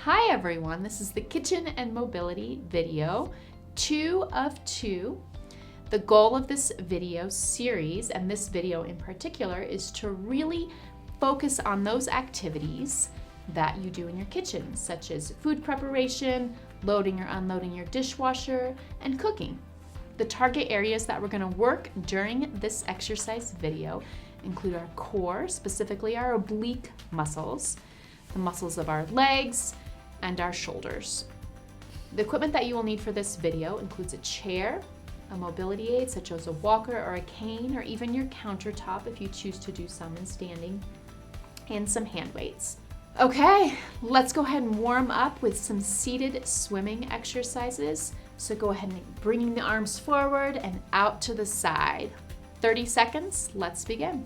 Hi everyone, this is the kitchen and mobility video, 2 of 2. The goal of this video series, and this video in particular, is to really focus on those activities that you do in your kitchen, such as food preparation, loading or unloading your dishwasher, and cooking. The target areas that we're going to work during this exercise video include our core, specifically our oblique muscles, the muscles of our legs, and our shoulders. The equipment that you will need for this video includes a chair, a mobility aid such as a walker or a cane, or even your countertop if you choose to do some in standing, and some hand weights. Okay, let's go ahead and warm up with some seated swimming exercises. So go ahead and bringing the arms forward and out to the side. 30 seconds, let's begin.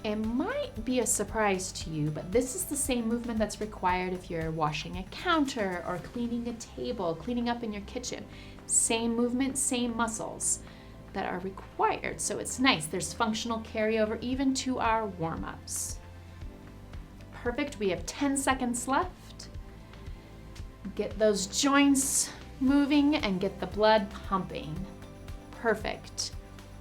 It might be a surprise to you, but this is the same movement that's required if you're washing a counter or cleaning a table, cleaning up in your kitchen. Same movement, same muscles that are required. So it's nice. There's functional carryover even to our warm-ups. Perfect. We have 10 seconds left. Get those joints moving and get the blood pumping. Perfect.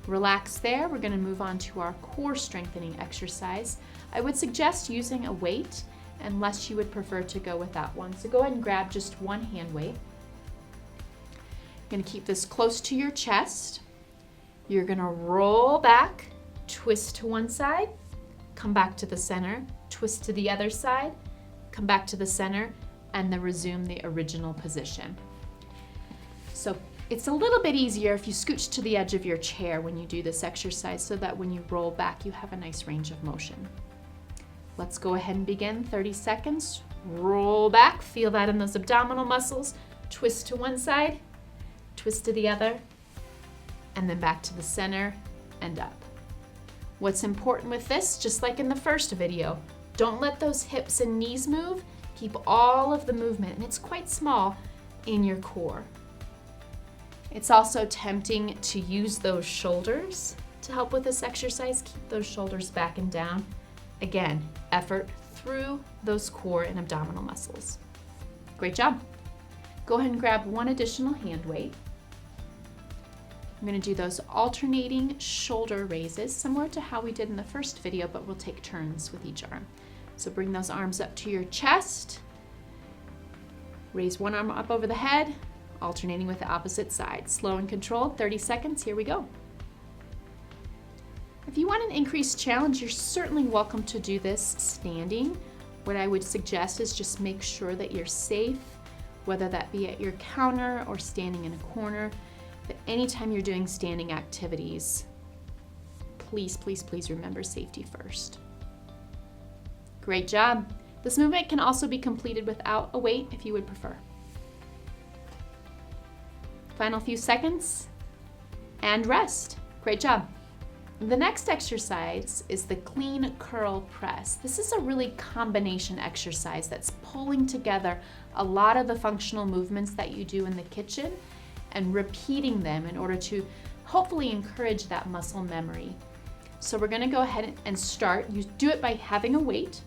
Relax there. We're going to move on to our core strengthening exercise. I would suggest using a weight unless you would prefer to go without one. So go ahead and grab just one hand weight. You're going to keep this close to your chest. You're going to roll back, twist to one side, come back to the center, twist to the other side, come back to the center, and then resume the original position. So it's a little bit easier if you scooch to the edge of your chair when you do this exercise so that when you roll back, you have a nice range of motion. Let's go ahead and begin. 30 seconds. Roll back. Feel that in those abdominal muscles. Twist to one side, twist to the other, and then back to the center and up. What's important with this, just like in the first video, don't let those hips and knees move. Keep all of the movement, and it's quite small, in your core. It's also tempting to use those shoulders to help with this exercise. Keep those shoulders back and down. Again, effort through those core and abdominal muscles. Great job. Go ahead and grab one additional hand weight. I'm going to do those alternating shoulder raises, similar to how we did in the first video, but we'll take turns with each arm. So bring those arms up to your chest. Raise one arm up over the head, alternating with the opposite side. Slow and controlled, 30 seconds, here we go. If you want an increased challenge, you're certainly welcome to do this standing. What I would suggest is just make sure that you're safe, whether that be at your counter or standing in a corner. But anytime you're doing standing activities, please, please, please remember safety first. Great job. This movement can also be completed without a weight if you would prefer. Final few seconds, and rest. Great job. The next exercise is the clean curl press. This is a really combination exercise that's pulling together a lot of the functional movements that you do in the kitchen and repeating them in order to hopefully encourage that muscle memory. So we're gonna go ahead and start. You do it by having a weight,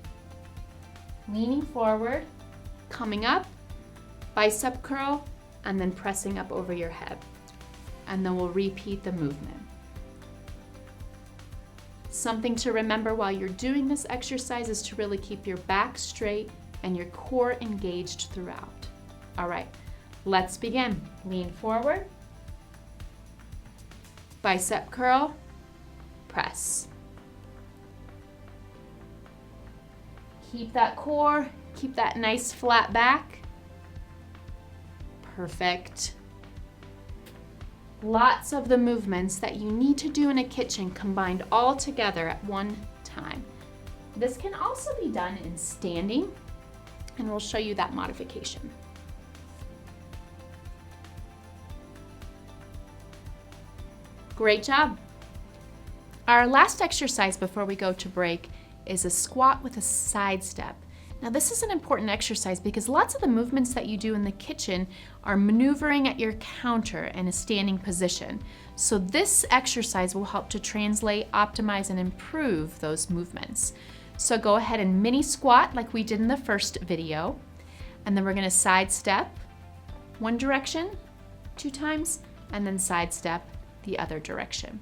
leaning forward, coming up, bicep curl, and then pressing up over your head. And then we'll repeat the movement. Something to remember while you're doing this exercise is to really keep your back straight and your core engaged throughout. All right, let's begin. Lean forward, bicep curl, press. Keep that core, keep that nice flat back. Perfect. Lots of the movements that you need to do in a kitchen combined all together at one time. This can also be done in standing, and we'll show you that modification. Great job. Our last exercise before we go to break is a squat with a side step. Now this is an important exercise because lots of the movements that you do in the kitchen are maneuvering at your counter in a standing position. So this exercise will help to translate, optimize, and improve those movements. So go ahead and mini squat like we did in the first video. And then we're gonna sidestep one direction 2 times, and then sidestep the other direction.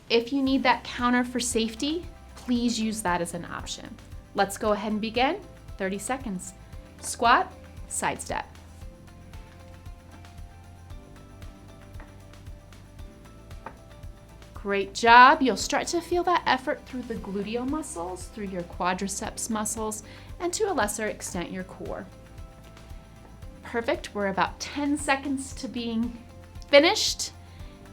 If you need that counter for safety, please use that as an option. Let's go ahead and begin. 30 seconds. Squat, sidestep. Great job. You'll start to feel that effort through the gluteal muscles, through your quadriceps muscles, and to a lesser extent, your core. Perfect. We're about 10 seconds to being finished,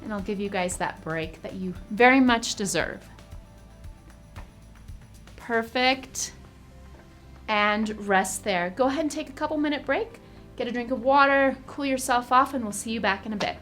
and I'll give you guys that break that you very much deserve. Perfect. And rest there. Go ahead and take a couple minute break, get a drink of water, cool yourself off, and we'll see you back in a bit.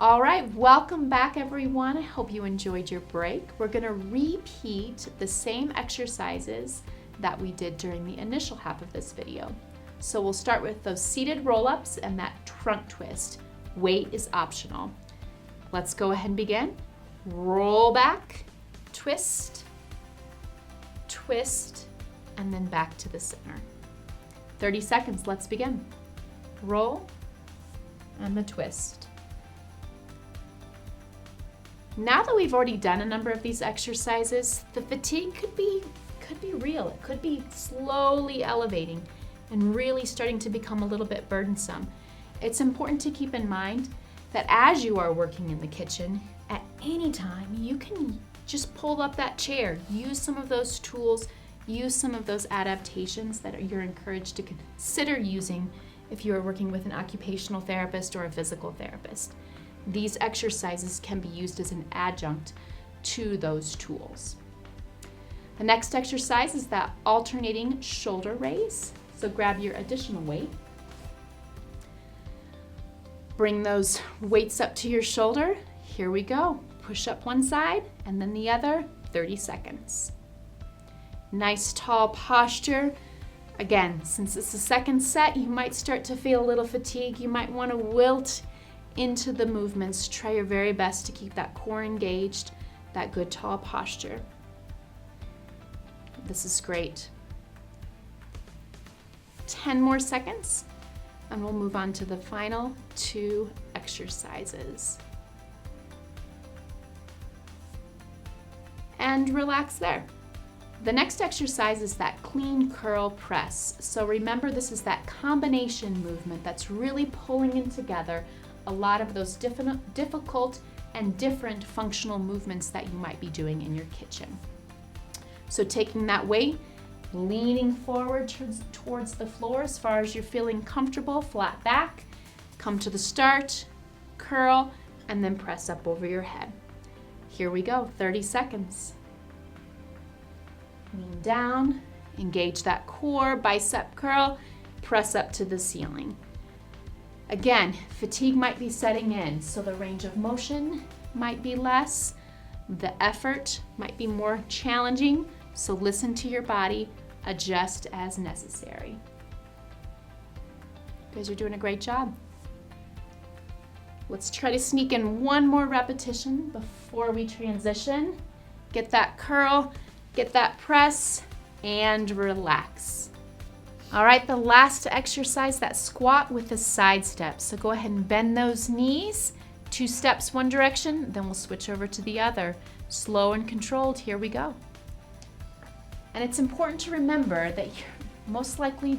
All right, welcome back everyone. I hope you enjoyed your break. We're gonna repeat the same exercises that we did during the initial half of this video. So we'll start with those seated roll-ups and that trunk twist. Weight is optional. Let's go ahead and begin. Roll back, twist, twist, and then back to the center. 30 seconds, let's begin. Roll and the twist. Now that we've already done a number of these exercises, the fatigue could be real. It could be slowly elevating and really starting to become a little bit burdensome. It's important to keep in mind that as you are working in the kitchen, at any time, you can just pull up that chair, use some of those tools, use some of those adaptations that you're encouraged to consider using if you are working with an occupational therapist or a physical therapist. These exercises can be used as an adjunct to those tools. The next exercise is that alternating shoulder raise. So grab your additional weight. Bring those weights up to your shoulder. Here we go. Push up one side and then the other, 30 seconds. Nice tall posture. Again, since it's the second set, you might start to feel a little fatigue. You might want to wilt into the movements. Try your very best to keep that core engaged, that good tall posture. This is great. 10 more seconds, and we'll move on to the final 2 exercises. And relax there. The next exercise is that clean curl press. So remember, this is that combination movement that's really pulling in together a lot of those difficult and different functional movements that you might be doing in your kitchen. So taking that weight, leaning forward towards the floor as far as you're feeling comfortable, flat back. Come to the start, curl, and then press up over your head. Here we go, 30 seconds. Lean down, engage that core, bicep curl, press up to the ceiling. Again, fatigue might be setting in, so the range of motion might be less, the effort might be more challenging, so listen to your body, adjust as necessary. You guys are doing a great job. Let's try to sneak in one more repetition before we transition. Get that curl, get that press, and relax. All right, the last exercise, that squat with the side steps. So go ahead and bend those knees, 2 steps one direction, then we'll switch over to the other. Slow and controlled, here we go. And it's important to remember that you're most likely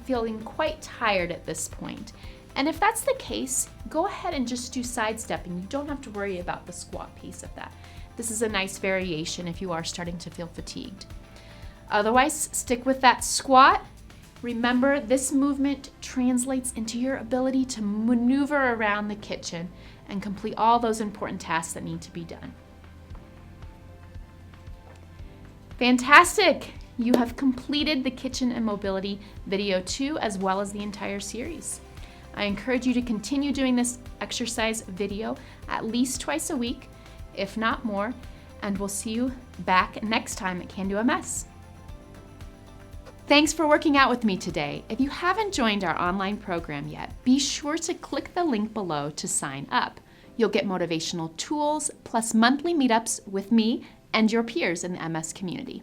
feeling quite tired at this point. And if that's the case, go ahead and just do side stepping. You don't have to worry about the squat piece of that. This is a nice variation if you are starting to feel fatigued. Otherwise, stick with that squat. Remember, this movement translates into your ability to maneuver around the kitchen and complete all those important tasks that need to be done. Fantastic! You have completed the Kitchen and Mobility Video 2 as well as the entire series. I encourage you to continue doing this exercise video at least twice a week, if not more, and we'll see you back next time at Can Do a Mess. Thanks for working out with me today. If you haven't joined our online program yet, be sure to click the link below to sign up. You'll get motivational tools plus monthly meetups with me and your peers in the MS community.